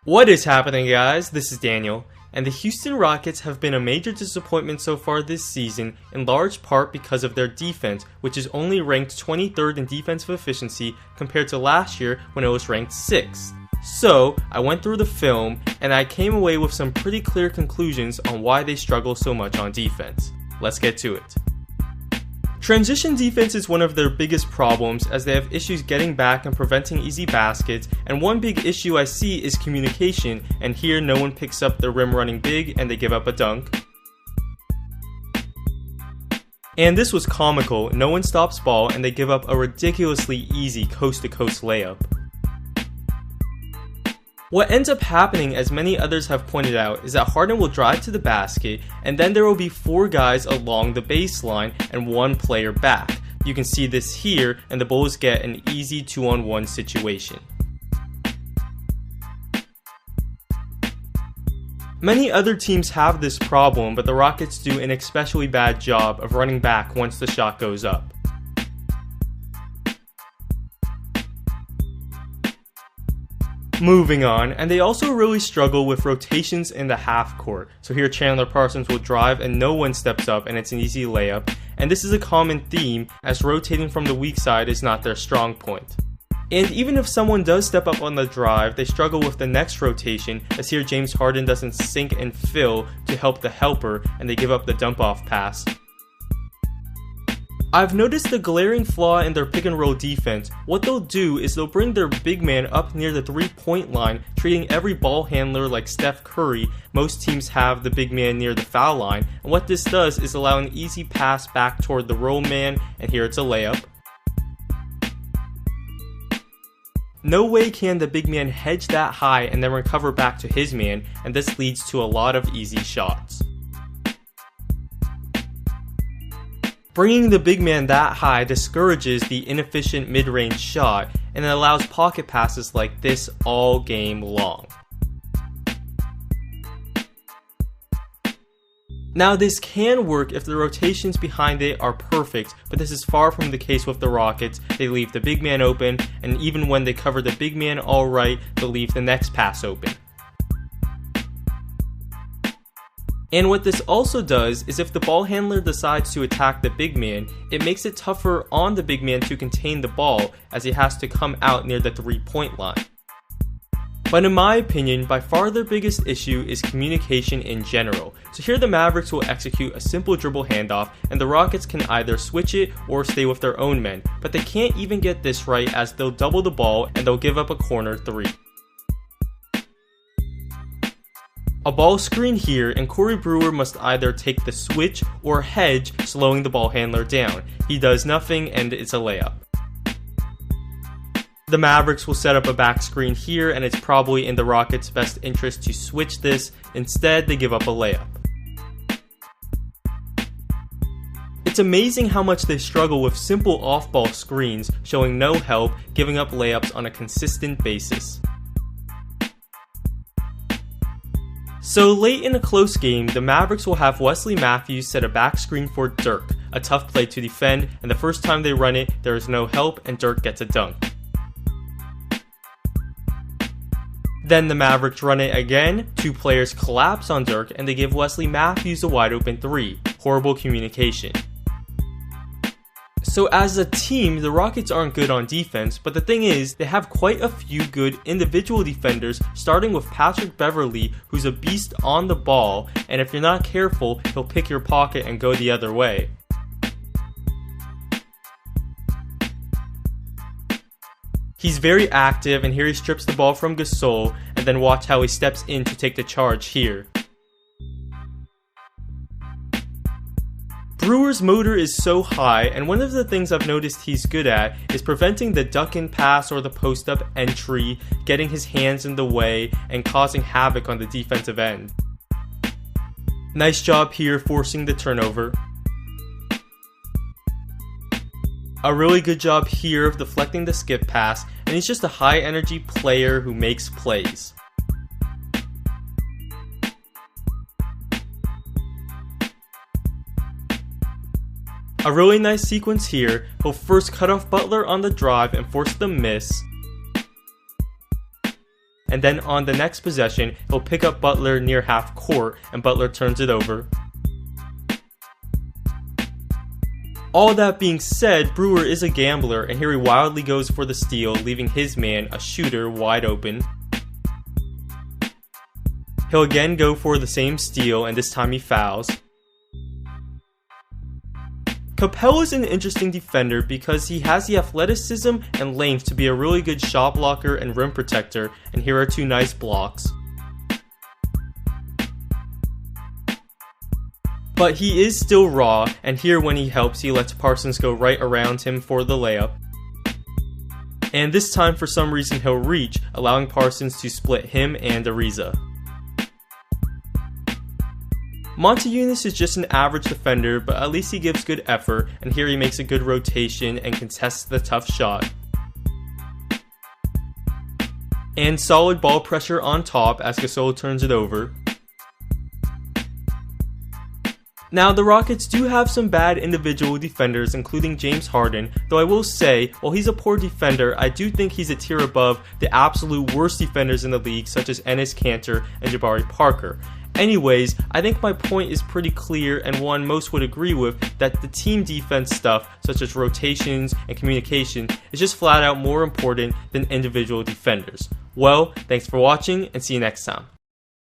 What is happening, guys? This is Daniel, and the Houston Rockets have been a major disappointment so far this season, in large part because of their defense, which is only ranked 23rd in defensive efficiency compared to last year when it was ranked 6th. So, I went through the film, and I came away with some pretty clear conclusions on why they struggle so much on defense. Let's get to it. Transition defense is one of their biggest problems, as they have issues getting back and preventing easy baskets, and one big issue I see is communication, and here no one picks up the rim running big and they give up a dunk. And this was comical, no one stops ball and they give up a ridiculously easy coast-to-coast layup. What ends up happening, as many others have pointed out, is that Harden will drive to the basket, and then there will be 4 guys along the baseline and 1 player back. You can see this here, and the Bulls get an easy 2-on-1 situation. Many other teams have this problem, but the Rockets do an especially bad job of running back once the shot goes up. Moving on, and they also really struggle with rotations in the half court. So here Chandler Parsons will drive and no one steps up and it's an easy layup. And this is a common theme, as rotating from the weak side is not their strong point. And even if someone does step up on the drive, they struggle with the next rotation, as here James Harden doesn't sink and fill to help the helper and they give up the dump off pass. I've noticed the glaring flaw in their pick and roll defense. What they'll do is they'll bring their big man up near the 3-point line, treating every ball handler like Steph Curry. Most teams have the big man near the foul line, and what this does is allow an easy pass back toward the roll man, and here it's a layup. No way can the big man hedge that high and then recover back to his man, and this leads to a lot of easy shots. Bringing the big man that high discourages the inefficient mid-range shot, and it allows pocket passes like this all game long. Now this can work if the rotations behind it are perfect, but this is far from the case with the Rockets. They leave the big man open, and even when they cover the big man alright, they'll leave the next pass open. And what this also does is if the ball handler decides to attack the big man, it makes it tougher on the big man to contain the ball, as he has to come out near the 3-point line. But in my opinion, by far their biggest issue is communication in general. So here the Mavericks will execute a simple dribble handoff, and the Rockets can either switch it or stay with their own men, but they can't even get this right, as they'll double the ball and they'll give up a corner 3. A ball screen here, and Corey Brewer must either take the switch or hedge, slowing the ball handler down. He does nothing, and it's a layup. The Mavericks will set up a back screen here, and it's probably in the Rockets' best interest to switch this. Instead, they give up a layup. It's amazing how much they struggle with simple off-ball screens, showing no help, giving up layups on a consistent basis. So late in a close game, the Mavericks will have Wesley Matthews set a back screen for Dirk, a tough play to defend, and the first time they run it, there is no help and Dirk gets a dunk. Then the Mavericks run it again, 2 players collapse on Dirk and they give Wesley Matthews a wide open 3. Horrible communication. So as a team, the Rockets aren't good on defense, but the thing is, they have quite a few good individual defenders, starting with Patrick Beverley, who's a beast on the ball, and if you're not careful, he'll pick your pocket and go the other way. He's very active, and here he strips the ball from Gasol, and then watch how he steps in to take the charge here. Brewer's motor is so high, and one of the things I've noticed he's good at is preventing the duck-in pass or the post-up entry, getting his hands in the way, and causing havoc on the defensive end. Nice job here forcing the turnover. A really good job here of deflecting the skip pass, and he's just a high-energy player who makes plays. A really nice sequence here. He'll first cut off Butler on the drive and force the miss. and then on the next possession, he'll pick up Butler near half court, and Butler turns it over. All that being said, Brewer is a gambler, and here he wildly goes for the steal, leaving his man, a shooter, wide open. He'll again go for the same steal, and this time he fouls. Capel is an interesting defender because he has the athleticism and length to be a really good shot blocker and rim protector, and here are two nice blocks. But he is still raw, and here when he helps, he lets Parsons go right around him for the layup. And this time for some reason he'll reach, allowing Parsons to split him and Ariza. Montejunas is just an average defender, but at least he gives good effort, and here he makes a good rotation and contests the tough shot. And solid ball pressure on top as Gasol turns it over. Now, the Rockets do have some bad individual defenders, including James Harden, though I will say, while he's a poor defender, I do think he's a tier above the absolute worst defenders in the league, such as Enes Kanter and Jabari Parker. Anyways, I think my point is pretty clear, and one most would agree with, that the team defense stuff, such as rotations and communication, is just flat out more important than individual defenders. Well, thanks for watching, and see you next time.